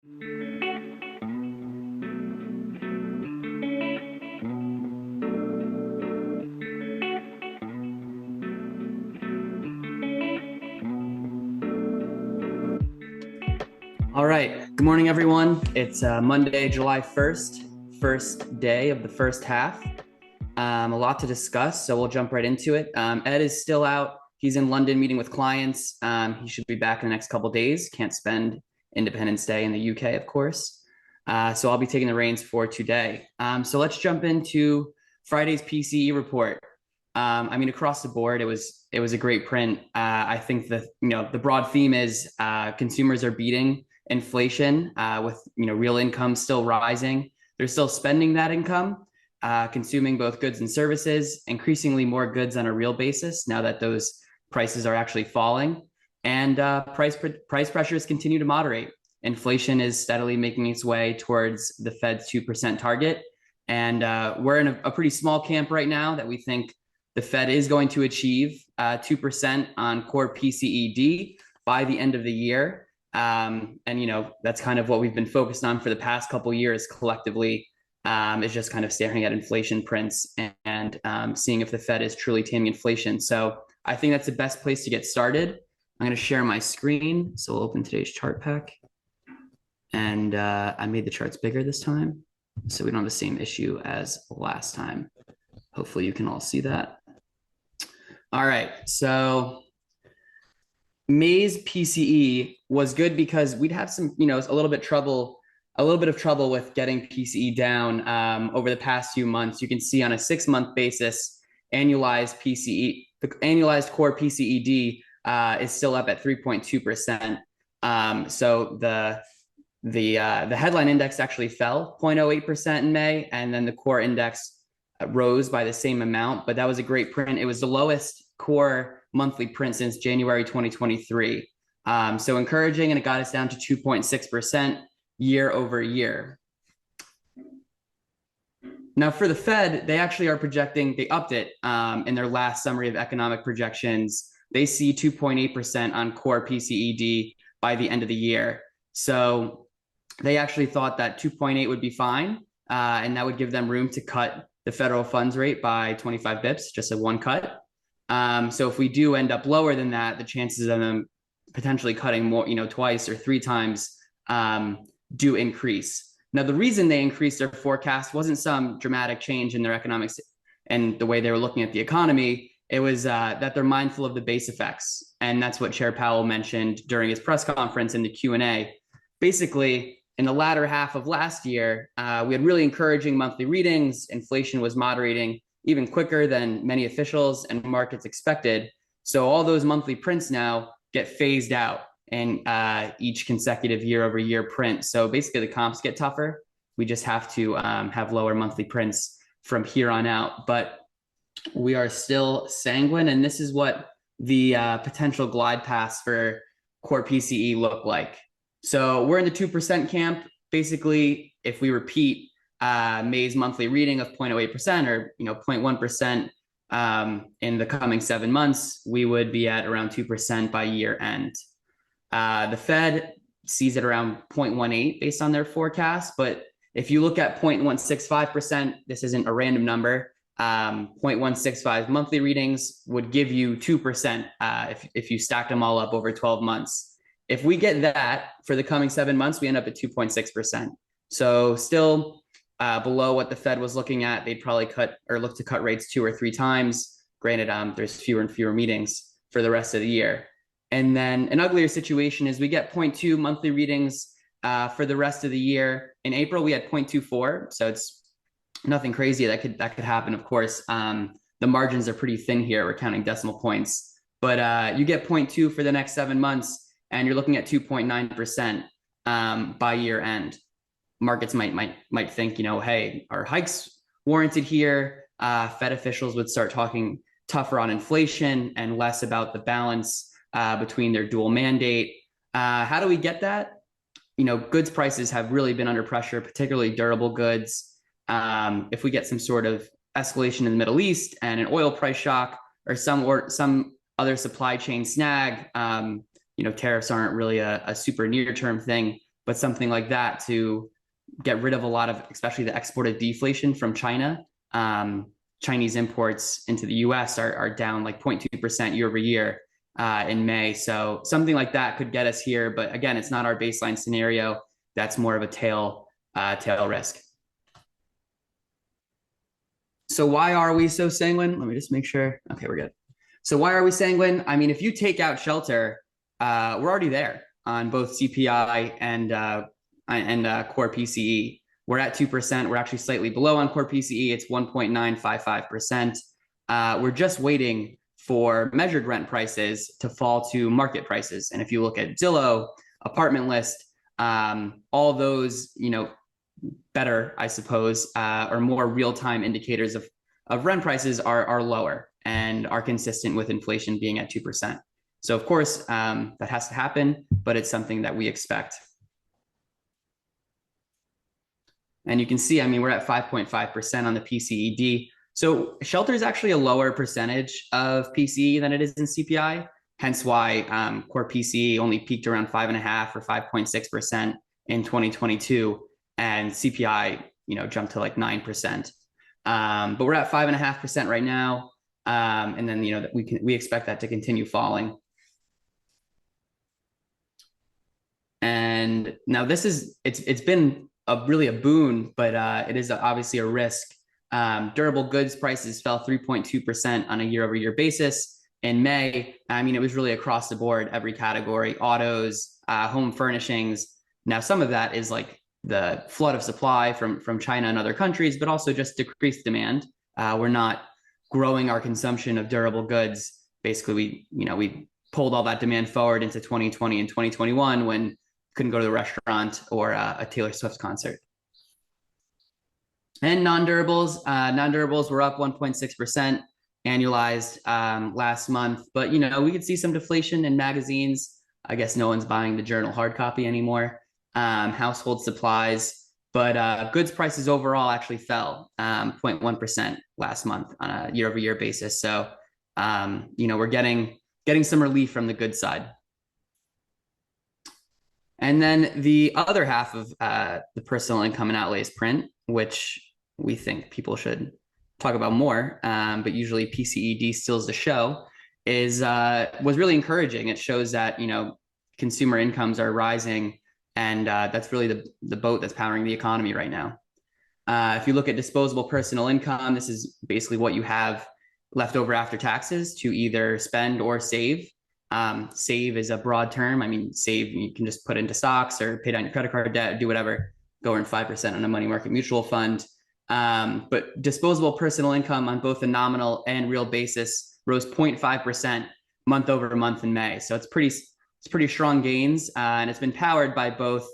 All right. Good morning, everyone. It's Monday, July 1st, first day of the first half. A lot to discuss, so we'll jump right into it. Ed is still out. He's in London meeting with clients. He should be back in the next couple of days. Can't spend Independence Day in the UK, of course. So I'll be taking the reins for today. So let's jump into Friday's PCE report. Across the board, it was a great print. I think the broad theme is consumers are beating inflation with real income still rising. They're still spending that income, consuming both goods and services, increasingly more goods on a real basis now that those prices are actually falling, and price pressures continue to moderate. Inflation is steadily making its way towards the Fed's 2% target, and we're in a pretty small camp right now that we think the Fed is going to achieve 2% on core PCED by the end of the year. That's kind of what we've been focused on for the past couple of years collectively, is just kind of staring at inflation prints and seeing if the Fed is truly taming inflation. So I think that's the best place to get started. I'm going to share my screen. So we'll open today's chart pack. And I made the charts bigger this time, so we don't have the same issue as last time. Hopefully you can all see that. All right, so May's PCE was good because we'd have some, a little bit of trouble with getting PCE down over the past few months. You can see on a 6-month basis, annualized annualized core PCED is still up at 3.2%. So the headline index actually fell 0.08% in May, and then the core index rose by the same amount, but that was a great print. It was the lowest core monthly print since January 2023. So encouraging, and it got us down to 2.6% year over year. Now for the Fed, they actually are projecting, they upped it in their last summary of economic projections. They see 2.8% on core PCED by the end of the year. So they actually thought that 2.8 would be fine, and that would give them room to cut the federal funds rate by 25 bips, just a one cut. So if we do end up lower than that, the chances of them potentially cutting more, twice or 3 times do increase. Now, the reason they increased their forecast wasn't some dramatic change in their economics and the way they were looking at the economy. It was that they're mindful of the base effects. And that's what Chair Powell mentioned during his press conference in the Q&A. Basically, in the latter half of last year, we had really encouraging monthly readings. Inflation was moderating even quicker than many officials and markets expected. So all those monthly prints now get phased out in each consecutive year over year print. So basically the comps get tougher. We just have to have lower monthly prints from here on out. But we are still sanguine, and this is what the potential glide paths for core PCE look like. So we're in the 2% camp. Basically, if we repeat May's monthly reading of 0.08% or 0.1% in the coming 7 months, we would be at around 2% by year end. The Fed sees it around 0.18 based on their forecast, but if you look at 0.165%, this isn't a random number. 0.165 monthly readings would give you 2% if you stacked them all up over 12 months. If we get that for the coming 7 months, we end up at 2.6%. So still below what the Fed was looking at. They'd probably look to cut rates 2 or 3 times. Granted, there's fewer and fewer meetings for the rest of the year. And then an uglier situation is we get 0.2 monthly readings for the rest of the year. In April, we had 0.24. So it's nothing crazy that could happen. Of course, the margins are pretty thin here. We're counting decimal points, but you get 0.2 for the next 7 months, and you're looking at 2.9% by year end. Markets might think, hey, are hikes warranted here? Fed officials would start talking tougher on inflation and less about the balance between their dual mandate. How do we get that? Goods prices have really been under pressure, particularly durable goods. If we get some sort of escalation in the Middle East and an oil price shock or some other supply chain snag, tariffs aren't really a super near-term thing. but something like that to get rid of a lot of, especially the exported deflation from China. Chinese imports into the US are down like 0.2% year over year in May. So something like that could get us here. But again, it's not our baseline scenario. That's more of a tail risk. So why are we so sanguine? Let me just make sure. Okay, we're good. So why are we sanguine? I mean, if you take out shelter, we're already there on both CPI and core PCE. We're at 2%. We're actually slightly below on core PCE. It's 1.955%. We're just waiting for measured rent prices to fall to market prices. And if you look at Zillow, apartment list, all those, better, I suppose, or more real-time indicators of rent prices are lower and are consistent with inflation being at 2%. So of course, that has to happen, but it's something that we expect. And you can see, I mean, we're at 5.5% on the PCED. So shelter is actually a lower percentage of PCE than it is in CPI. Hence why core PCE only peaked around 5.5 or 5.6% in 2022, and CPI, jumped to like 9%. But we're at 5.5% right now, and then we expect that to continue falling. And now it's been really a boon, but it is obviously a risk. Durable goods prices fell 3.2% on a year-over-year basis in May. I mean, it was really across the board, every category: autos, home furnishings. Now, some of that is like the flood of supply from China and other countries, but also just decreased demand. We're not growing our consumption of durable goods. Basically, we pulled all that demand forward into 2020 and 2021 when couldn't go to the restaurant or a Taylor Swift concert. And non-durables were up 1.6% annualized last month. But, we could see some deflation in magazines. I guess no one's buying the journal hard copy anymore. Household supplies, but goods prices overall actually fell 0.1% last month on a year-over-year basis. So, we're getting some relief from the goods side. And then the other half of the personal income and outlays print, which we think people should talk about more, but usually PCED steals the show, was really encouraging. It shows that consumer incomes are rising, and that's really the boat that's powering the economy right now. If you look at disposable personal income, this is basically what you have left over after taxes to either spend or save. Save is a broad term. I mean, save, you can just put into stocks or pay down your credit card debt, do whatever, go earn 5% on a money market mutual fund. But disposable personal income on both a nominal and real basis rose 0.5% month over month in May. So it's pretty strong gains, and it's been powered by both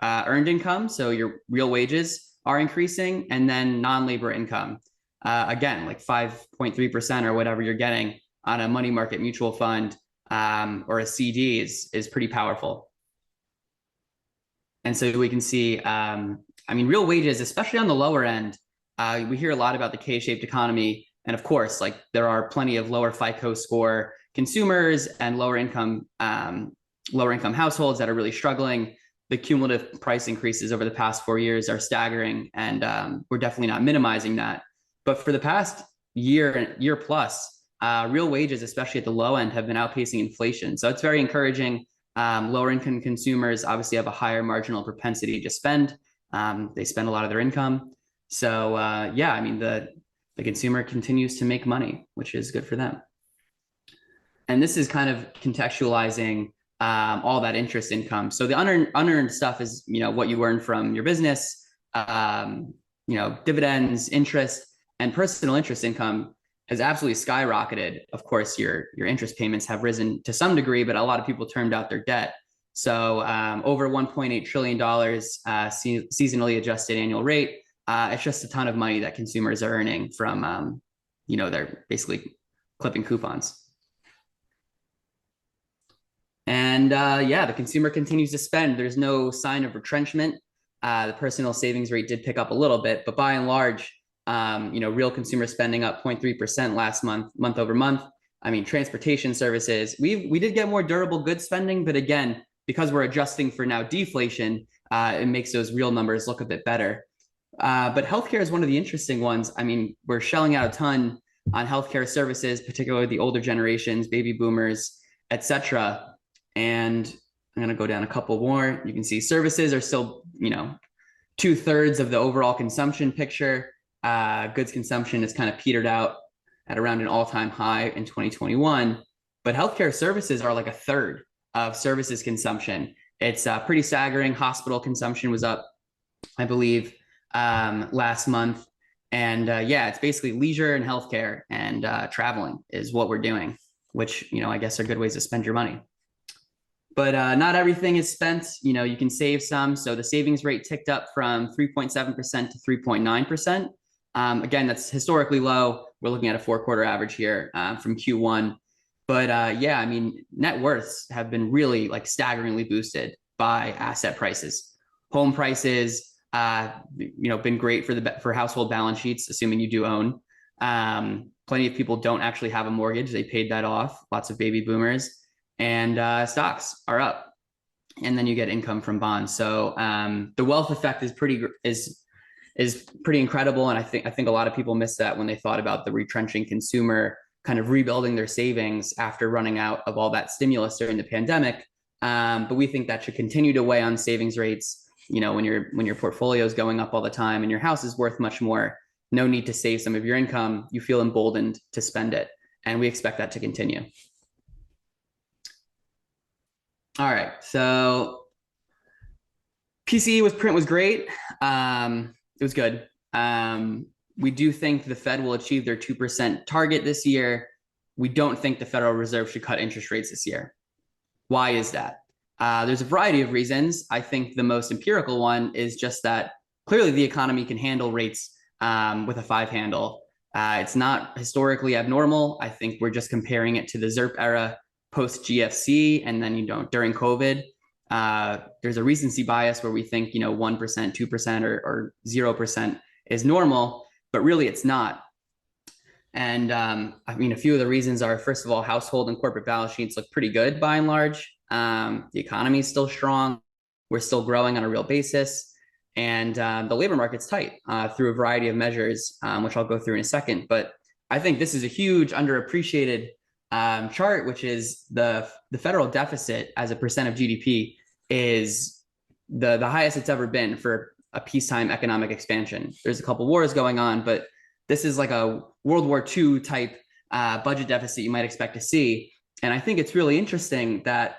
earned income, so your real wages are increasing, and then non-labor income. Again, like 5.3% or whatever you're getting on a money market mutual fund or a CD is pretty powerful. And so we can see, real wages, especially on the lower end, we hear a lot about the K-shaped economy. And of course, like there are plenty of lower FICO score consumers and lower income households that are really struggling. The cumulative price increases over the past 4 years are staggering, and we're definitely not minimizing that. But for the past year plus, real wages, especially at the low end, have been outpacing inflation. So it's very encouraging. Lower income consumers obviously have a higher marginal propensity to spend. They spend a lot of their income. So the consumer continues to make money, which is good for them. And this is kind of contextualizing all that interest income. So the unearned stuff is, what you earn from your business, dividends, interest, and personal interest income has absolutely skyrocketed. Of course, your interest payments have risen to some degree, but a lot of people termed out their debt. So over $1.8 trillion seasonally adjusted annual rate. It's just a ton of money that consumers are earning from, they're basically clipping coupons. And the consumer continues to spend. There's no sign of retrenchment. The personal savings rate did pick up a little bit, but by and large, real consumer spending up 0.3% last month over month. I mean, transportation services, we did get more durable goods spending, but again, because we're adjusting for now deflation, it makes those real numbers look a bit better. But healthcare is one of the interesting ones. I mean, we're shelling out a ton on healthcare services, particularly the older generations, baby boomers, etc. And I'm going to go down a couple more. You can see services are still, 2/3 of the overall consumption picture. Goods consumption has kind of petered out at around an all-time high in 2021. But healthcare services are like a third of services consumption. It's pretty staggering. Hospital consumption was up, I believe, last month. And it's basically leisure and healthcare and traveling is what we're doing, which, I guess are good ways to spend your money. But not everything is spent. You can save some. So the savings rate ticked up from 3.7% to 3.9%. Again, that's historically low. We're looking at a 4-quarter average here from Q1. But net worths have been really staggeringly boosted by asset prices. Home prices, been great for household balance sheets, assuming you do own. Plenty of people don't actually have a mortgage. They paid that off. Lots of baby boomers. And stocks are up, and then you get income from bonds. So the wealth effect is pretty incredible, and I think a lot of people missed that when they thought about the retrenching consumer kind of rebuilding their savings after running out of all that stimulus during the pandemic. But we think that should continue to weigh on savings rates. When your portfolio is going up all the time and your house is worth much more, no need to save some of your income. You feel emboldened to spend it, and we expect that to continue. All right, so PCE print was great. It was good. We do think the Fed will achieve their 2% target this year. We don't think the Federal Reserve should cut interest rates this year. Why is that? There's a variety of reasons. I think the most empirical one is just that clearly the economy can handle rates with a 5 handle. It's not historically abnormal. I think we're just comparing it to the ZIRP era post GFC, and then during COVID. There's a recency bias where we think 1%, 2%, or 0% is normal, but really it's not. And a few of the reasons are, first of all, household and corporate balance sheets look pretty good by and large. The economy is still strong. We're still growing on a real basis, and the labor market's tight through a variety of measures, which I'll go through in a second. But I think this is a huge underappreciated chart, which is the federal deficit as a percent of GDP is the highest it's ever been for a peacetime economic expansion. There's a couple wars going on, but this is like a World War II type budget deficit you might expect to see. And I think it's really interesting that,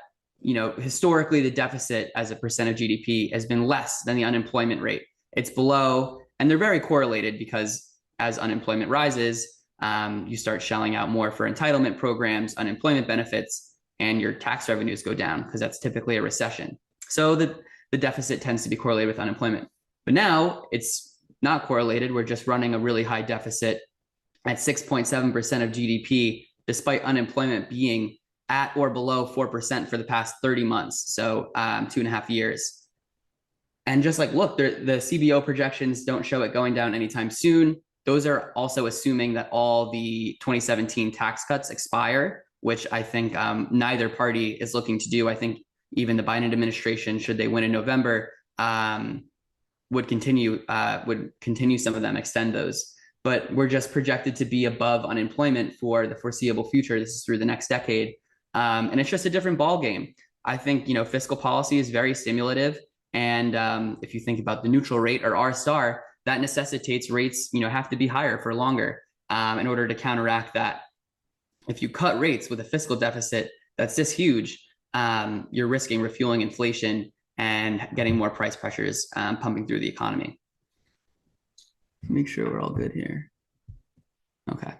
historically the deficit as a percent of GDP has been less than the unemployment rate. It's below, and they're very correlated because as unemployment rises, you start shelling out more for entitlement programs, unemployment benefits, and your tax revenues go down because that's typically a recession. So the deficit tends to be correlated with unemployment. But now it's not correlated. We're just running a really high deficit at 6.7% of GDP, despite unemployment being at or below 4% for the past 30 months. So 2.5 years. And just look, the CBO projections don't show it going down anytime soon. Those are also assuming that all the 2017 tax cuts expire, which I think neither party is looking to do. I think even the Biden administration, should they win in November, would continue some of them, extend those. But we're just projected to be above unemployment for the foreseeable future. This is through the next decade. And it's just a different ballgame. I think, fiscal policy is very stimulative. And if you think about the neutral rate or R star, that necessitates rates, have to be higher for longer in order to counteract that. If you cut rates with a fiscal deficit that's this huge, you're risking refueling inflation and getting more price pressures pumping through the economy. Make sure we're all good here. Okay.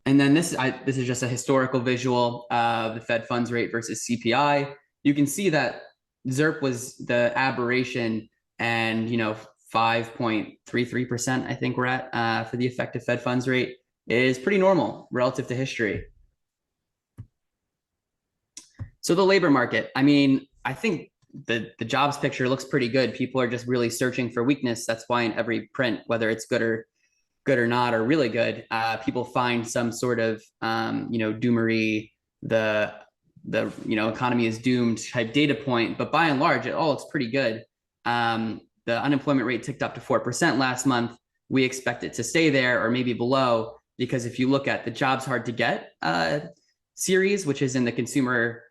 And then this is just a historical visual of the Fed funds rate versus CPI. You can see that ZIRP was the aberration, and 5.33%, I think we're at for the effective Fed funds rate, is pretty normal relative to history. So the labor market, I think the jobs picture looks pretty good. People are just really searching for weakness. That's why in every print, whether it's good or not, or really good, people find some sort of, doomery, the economy is doomed type data point, but by and large, it all looks pretty good. The unemployment rate ticked up to 4% last month. We expect it to stay there or maybe below, because if you look at the jobs hard to get series, which is in the consumer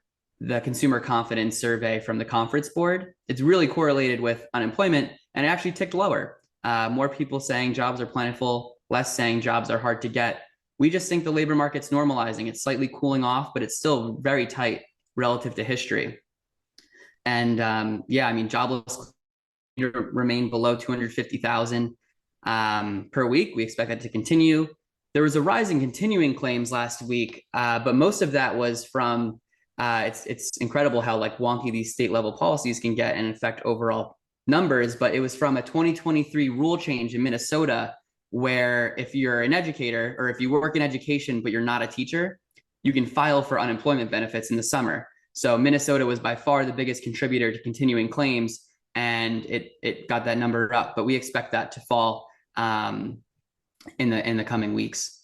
confidence survey from the Conference Board, it's really correlated with unemployment, and it actually ticked lower. More people saying jobs are plentiful, less saying jobs are hard to get. We just think the labor market's normalizing. It's slightly cooling off, but it's still very tight relative to history. And jobless remain below 250,000 per week. We expect that to continue. There was a rise in continuing claims last week, but most of that was from, it's incredible how like wonky these state level policies can get and affect overall numbers, but it was from a 2023 rule change in Minnesota, where if you're an educator or if you work in education, but you're not a teacher, you can file for unemployment benefits in the summer. So Minnesota was by far the biggest contributor to continuing claims, and it got that number up, but we expect that to fall in the coming weeks.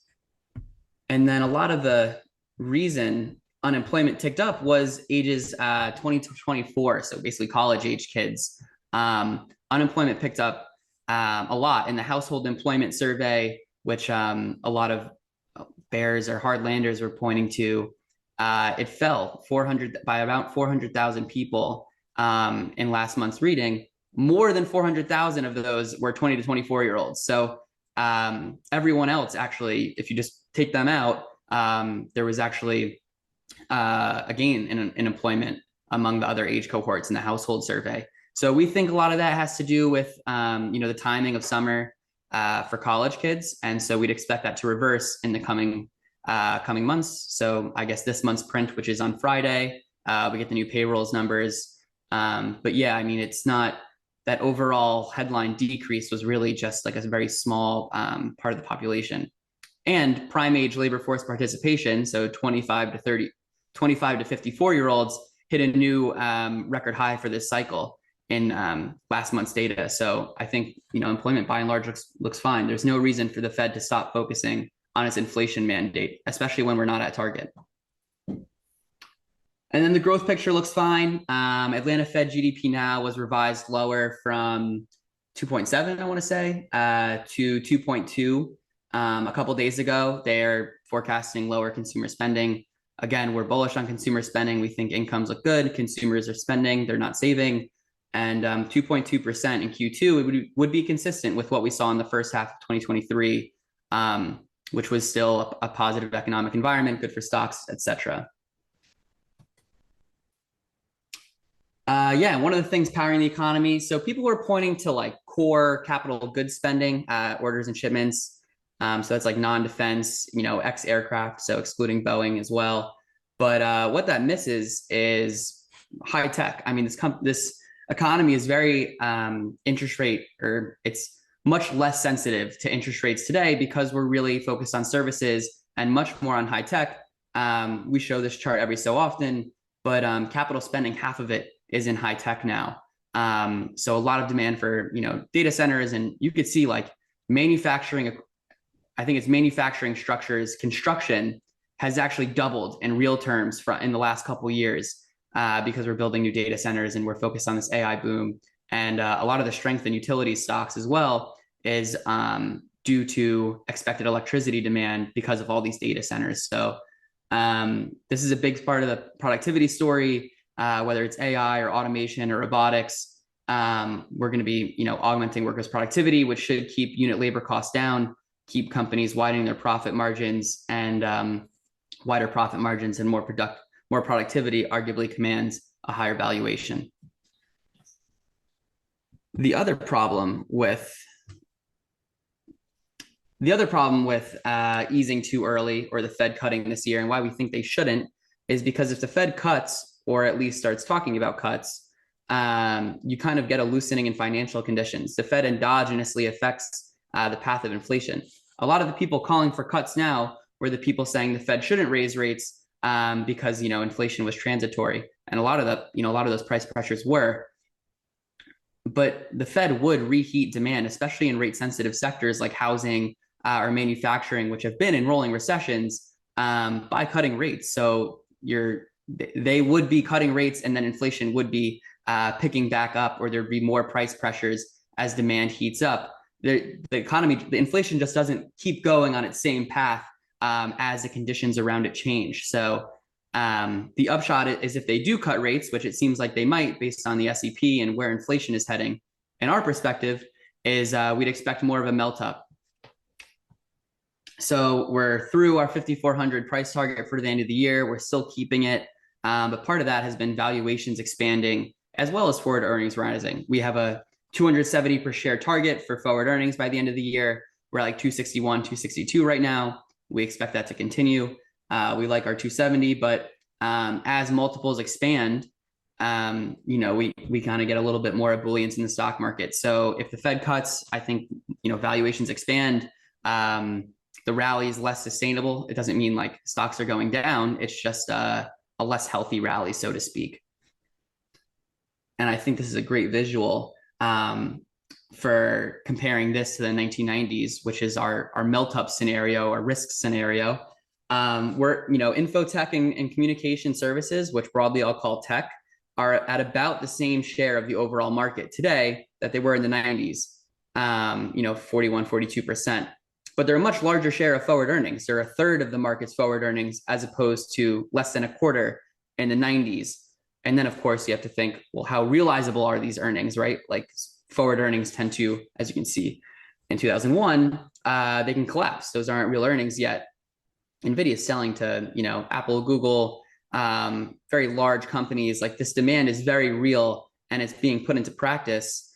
And then a lot of the reason unemployment ticked up was ages 20 to 24, so basically college age kids. Unemployment picked up a lot in the household employment survey, which a lot of bears or hardlanders were pointing to. It fell by about 400,000 people in last month's reading. More than 400,000 of those were 20 to 24-year-olds. So everyone else, actually, if you just take them out, there was actually a gain in employment among the other age cohorts in the household survey. So we think a lot of that has to do with the timing of summer for college kids, and so we'd expect that to reverse in the coming months. So I guess this month's print, which is on Friday, we get the new payrolls numbers. But yeah, I mean, it's not that overall headline decrease was really just like a very small part of the population. And prime age labor force participation, so 25 to 54-year-olds, hit a new record high for this cycle in last month's data. So I think employment by and large looks fine. There's no reason for the Fed to stop focusing on its inflation mandate, especially when we're not at target. And then the growth picture looks fine. Atlanta Fed GDP now was revised lower from 2.7, I want to say, to 2.2 a couple days ago. They're forecasting lower consumer spending. Again, we're bullish on consumer spending. We think incomes look good. Consumers are spending, they're not saving. And 2.2% in Q2 would be consistent with what we saw in the first half of 2023, which was still a positive economic environment, good for stocks, etc. One of the things powering the economy. So people were pointing to like core capital goods spending, orders and shipments. So that's like non-defense, ex aircraft, so excluding Boeing as well. But what that misses is high tech. I mean, this economy is very interest rate, or it's much less sensitive to interest rates today because we're really focused on services and much more on high tech. We show this chart every so often, but capital spending, half of it is in high tech now. So a lot of demand for data centers, and you could see like manufacturing. I think it's manufacturing structures, construction has actually doubled in real terms in the last couple of years because we're building new data centers and we're focused on this AI boom. And a lot of the strength in utility stocks as well is due to expected electricity demand because of all these data centers. So this is a big part of the productivity story, whether it's AI or automation or robotics. We're going to be augmenting workers' productivity, which should keep unit labor costs down, keep companies widening their profit margins, and wider profit margins and more productivity arguably commands a higher valuation. The other problem with easing too early, or the Fed cutting this year, and why we think they shouldn't, is because if the Fed cuts, or at least starts talking about cuts, you kind of get a loosening in financial conditions. The Fed endogenously affects the path of inflation. A lot of the people calling for cuts now were the people saying the Fed shouldn't raise rates because inflation was transitory, and a lot of those price pressures were. But the Fed would reheat demand, especially in rate-sensitive sectors like housing or manufacturing, which have been in rolling recessions, by cutting rates. So you're they would be cutting rates, and then inflation would be picking back up, or there'd be more price pressures as demand heats up. The economy, the inflation just doesn't keep going on its same path as the conditions around it change. So the upshot is, if they do cut rates, which it seems like they might based on the SEP and where inflation is heading, in our perspective, is we'd expect more of a melt up. So we're through our 5,400 price target for the end of the year. We're still keeping it. But part of that has been valuations expanding as well as forward earnings rising. We have a 270 per share target for forward earnings by the end of the year. We're at like 261, 262 right now. We expect that to continue. We like our 270, but as multiples expand, we kind of get a little bit more ebullience in the stock market. So if the Fed cuts, I think, valuations expand. The rally is less sustainable. It doesn't mean like stocks are going down. It's just a less healthy rally, so to speak. And I think this is a great visual for comparing this to the 1990s, which is our melt up scenario, our risk scenario. We're, infotech and communication services, which broadly I'll call tech, are at about the same share of the overall market today that they were in the 90s, 41, 42%. But they're a much larger share of forward earnings. They're a third of the market's forward earnings, as opposed to less than a quarter in the 90s. And then, of course, you have to think, well, how realizable are these earnings, right? Like forward earnings tend to, as you can see in 2001, they can collapse. Those aren't real earnings yet. NVIDIA is selling to, Apple, Google, very large companies. Like, this demand is very real and it's being put into practice.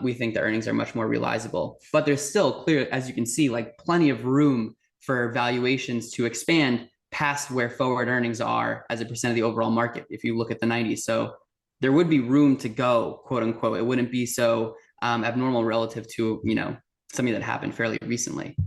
We think the earnings are much more realizable, but there's still clear, as you can see, like plenty of room for valuations to expand past where forward earnings are as a percent of the overall market. If you look at the 90s, so there would be room to go, quote unquote. It wouldn't be so abnormal relative to, something that happened fairly recently.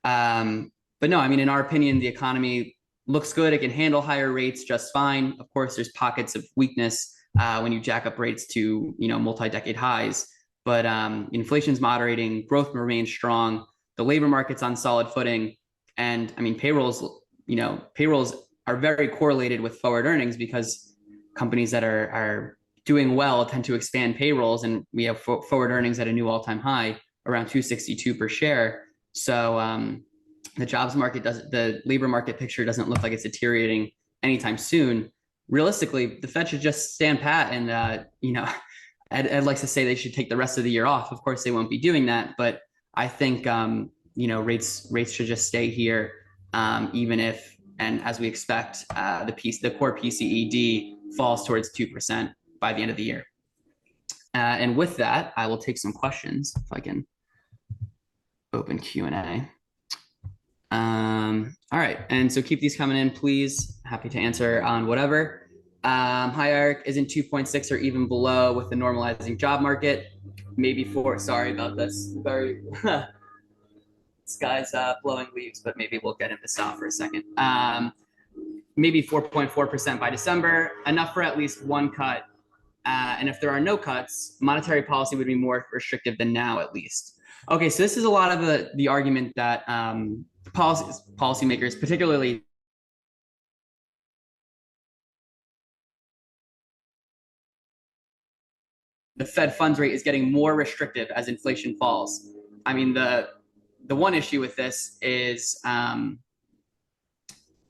But no, I mean, in our opinion, the economy looks good. It can handle higher rates just fine. Of course, there's pockets of weakness when you jack up rates to, multi-decade highs, but inflation's moderating, growth remains strong, the labor market's on solid footing. And I mean, payrolls are very correlated with forward earnings, because companies that are doing well tend to expand payrolls, and we have forward earnings at a new all-time high, around 262 per share. So the jobs market the labor market picture doesn't look like it's deteriorating anytime soon. Realistically, the Fed should just stand pat, and I'd like to say they should take the rest of the year off. Of course, they won't be doing that, but I think rates should just stay here, even if, and as we expect, the core PCED falls towards 2% by the end of the year. And with that, I will take some questions if I can open Q&A. All right, and so keep these coming in, please. Happy to answer on whatever. Hi, Eric. Isn't 2.6 or even below with the normalizing job market? Maybe 4. Sorry about this. Very this guy's blowing leaves, but maybe we'll get him to stop for a second. Maybe 4.4% by December, enough for at least one cut. And if there are no cuts, monetary policy would be more restrictive than now, at least. Okay, so this is a lot of the argument that policymakers, particularly the Fed funds rate, is getting more restrictive as inflation falls. I mean, the one issue with this is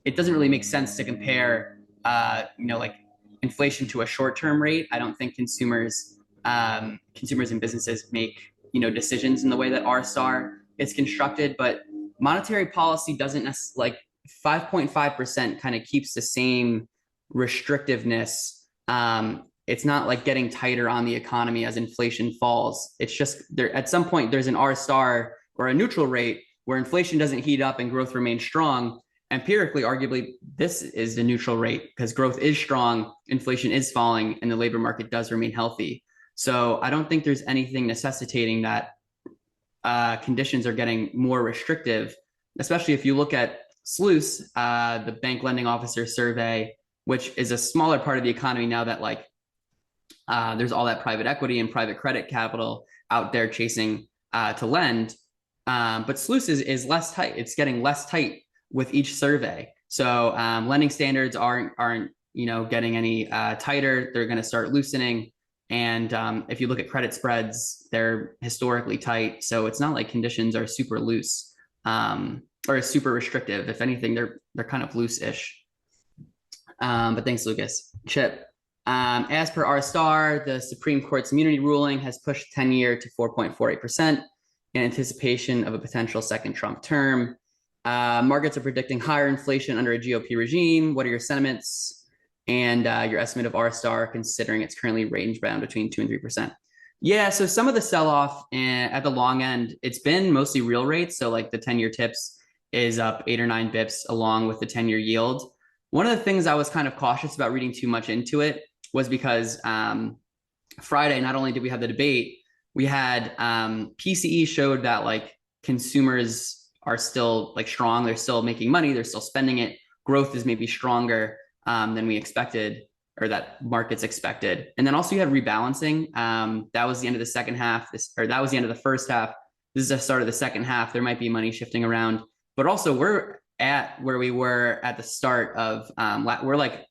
it doesn't really make sense to compare, like inflation to a short-term rate. I don't think consumers and businesses make, decisions in the way that R-star is constructed, but monetary policy doesn't necessarily, like 5.5% kind of keeps the same restrictiveness. It's not like getting tighter on the economy as inflation falls. It's just there at some point there's an R-star or a neutral rate where inflation doesn't heat up and growth remains strong. Empirically, arguably, this is the neutral rate because growth is strong, inflation is falling, and the labor market does remain healthy. So I don't think there's anything necessitating that conditions are getting more restrictive, especially if you look at SLOOS, the Bank Lending Officer Survey, which is a smaller part of the economy now that there's all that private equity and private credit capital out there chasing to lend. But SLOOS is less tight. It's getting less tight with each survey. So lending standards aren't getting any tighter. They're going to start loosening. And if you look at credit spreads, they're historically tight. So it's not like conditions are super loose or super restrictive. If anything, they're kind of loose-ish. But thanks, Lucas. Chip. As per R star, the Supreme Court's immunity ruling has pushed 10-year to 4.48% in anticipation of a potential second Trump term. Markets are predicting higher inflation under a GOP regime. What are your sentiments and your estimate of R star, considering it's currently range bound between 2 and 3%? Yeah, so some of the sell-off at the long end, it's been mostly real rates. So like the 10-year tips is up 8 or 9 bips along with the 10-year yield. One of the things I was kind of cautious about reading too much into it was because Friday, not only did we have the debate, we had PCE showed that like consumers are still like strong. They're still making money. They're still spending it. Growth is maybe stronger than we expected, or that markets expected. And then also you had rebalancing. That was the end of the second half, that was the end of the first half. This is the start of the second half. There might be money shifting around, but also we're at where we were at the start of, we're like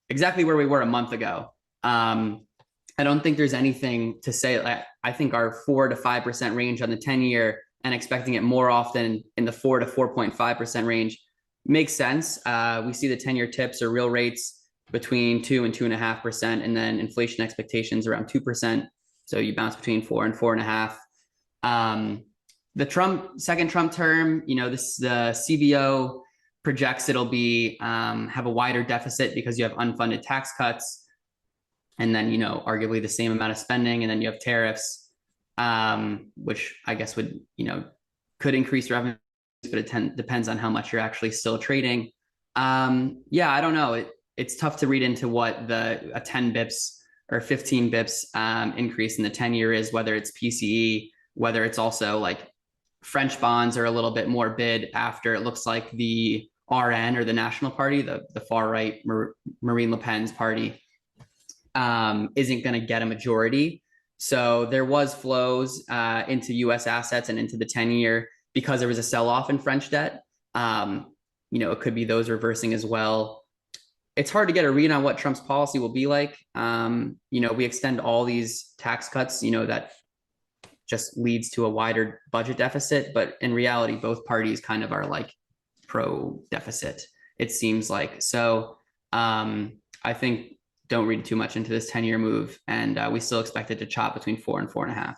exactly where we were a month ago. I don't think there's anything to say. I think our 4 to 5% range on the 10-year and expecting it more often in the 4 to 4.5% range makes sense. We see the 10-year tips or real rates between 2 and 2.5%, and then inflation expectations around 2%. So you bounce between 4 and 4.5. The second Trump term, the CBO projects it'll be have a wider deficit because you have unfunded tax cuts, and then arguably the same amount of spending, and then you have tariffs, which I guess would could increase revenue, but it depends on how much you're actually still trading. Yeah, I don't know. It's tough to read into what a 10 bips or 15 bips increase in the 10-year is, whether it's PCE, whether it's also like French bonds are a little bit more bid after it looks like the RN, or the National Party, the far right Marine Le Pen's party, isn't going to get a majority. So there was flows into U.S. assets and into the 10-year because there was a sell-off in French debt. It could be those reversing as well. It's hard to get a read on what Trump's policy will be like. We extend all these tax cuts, that just leads to a wider budget deficit. But in reality, both parties kind of are like pro deficit, it seems like. So I think don't read too much into this 10-year move. And we still expect it to chop between 4 and 4.5.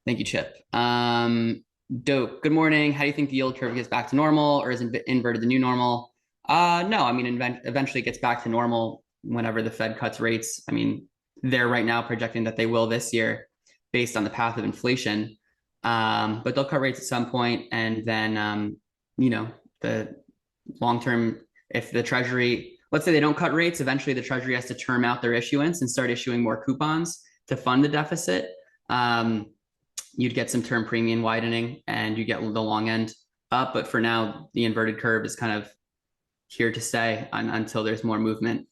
Thank you, Chip. Dope. Good morning. How do you think the yield curve gets back to normal, or is inverted the new normal? No, eventually it gets back to normal whenever the Fed cuts rates. They're right now projecting that they will this year based on the path of inflation. But they'll cut rates at some point, and then, the long-term, if the Treasury, let's say they don't cut rates, eventually the Treasury has to term out their issuance and start issuing more coupons to fund the deficit. You'd get some term premium widening and you get the long end up. But for now, the inverted curve is kind of here to stay until there's more movement.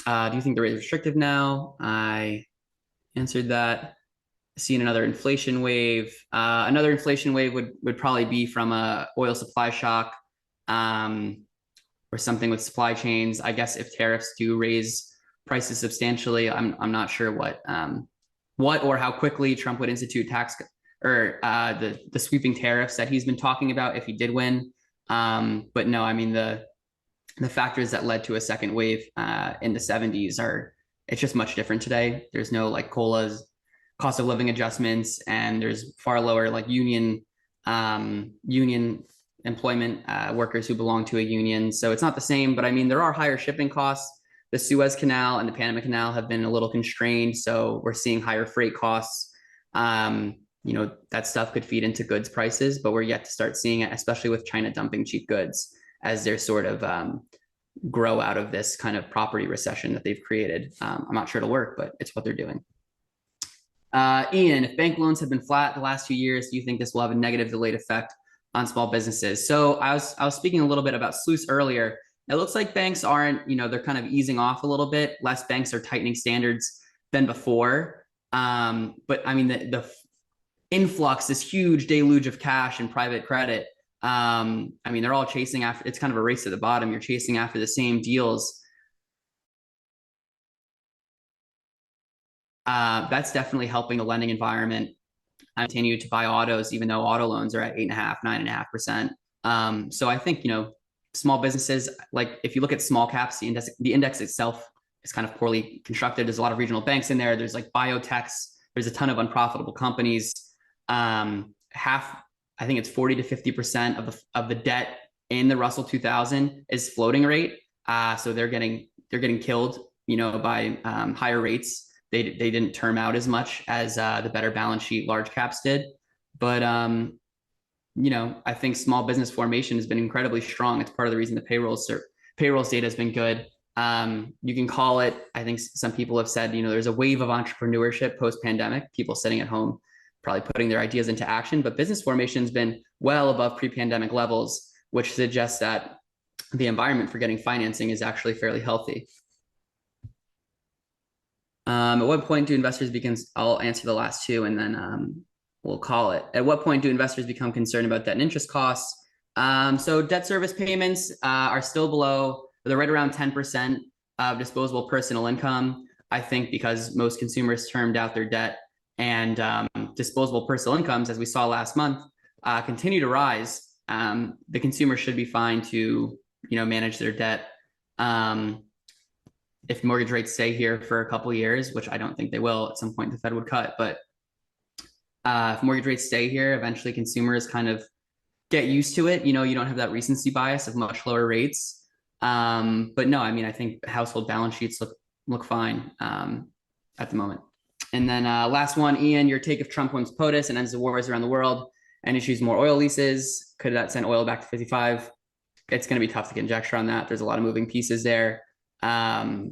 Do you think the rate is restrictive now? I answered that. Seeing another inflation wave. Another inflation wave would probably be from a oil supply shock, or something with supply chains. I guess if tariffs do raise prices substantially, I'm not sure what or how quickly Trump would institute tax or the sweeping tariffs that he's been talking about if he did win. But no, the factors that led to a second wave in the 70s it's just much different today. There's no like COLAs, cost of living adjustments, and there's far lower like union employment workers who belong to a union. So it's not the same, but there are higher shipping costs. The Suez Canal and the Panama Canal have been a little constrained, so we're seeing higher freight costs. That stuff could feed into goods prices, but we're yet to start seeing it, especially with China dumping cheap goods as they're sort of grow out of this kind of property recession that they've created. I'm not sure it'll work, but it's what they're doing. Ian, if bank loans have been flat the last 2 years, do you think this will have a negative delayed effect on small businesses? So I was speaking a little bit about sluice earlier. It looks like banks aren't, they're kind of easing off a little bit. Less banks are tightening standards than before. But the influx, this huge deluge of cash and private credit I mean, they're all chasing after, it's kind of a race to the bottom. You're chasing after the same deals. That's definitely helping the lending environment. I continue to buy autos, even though auto loans are at 8.5%, 9.5%. So I think, small businesses, like if you look at small caps, the index itself is kind of poorly constructed. There's a lot of regional banks in there. There's like biotechs. There's a ton of unprofitable companies. I think it's 40 to 50% of the debt in the Russell 2000 is floating rate. So they're getting killed, by higher rates. They didn't term out as much as the better balance sheet large caps did. But I think small business formation has been incredibly strong. It's part of the reason the payrolls data has been good. You can call it, I think some people have said, there's a wave of entrepreneurship post-pandemic, people sitting at home, probably putting their ideas into action, but business formation has been well above pre-pandemic levels, which suggests that the environment for getting financing is actually fairly healthy. At what point do investors begin? I'll answer the last two and then we'll call it. At what point do investors become concerned about debt and interest costs? So debt service payments are still below, they're right around 10% of disposable personal income. I think because most consumers termed out their debt, and disposable personal incomes, as we saw last month, continue to rise. The consumer should be fine to, manage their debt. If mortgage rates stay here for a couple of years, which I don't think they will, at some point the Fed would cut, but if mortgage rates stay here, eventually consumers kind of get used to it. You don't have that recency bias of much lower rates. But no, I mean, I think household balance sheets look fine at the moment. And then last one, Ian, your take if Trump wins POTUS and ends the wars around the world and issues more oil leases, could that send oil back to 55? It's going to be tough to conjecture on that. There's a lot of moving pieces there. But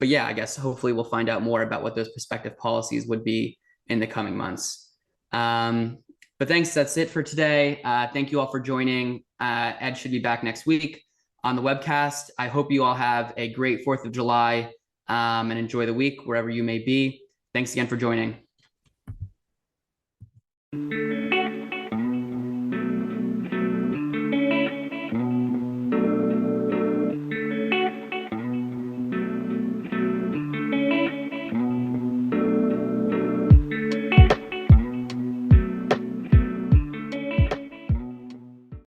yeah, I guess hopefully we'll find out more about what those prospective policies would be in the coming months. But thanks, that's it for today. Thank you all for joining. Ed should be back next week on the webcast. I hope you all have a great 4th of July and enjoy the week wherever you may be. Thanks again for joining.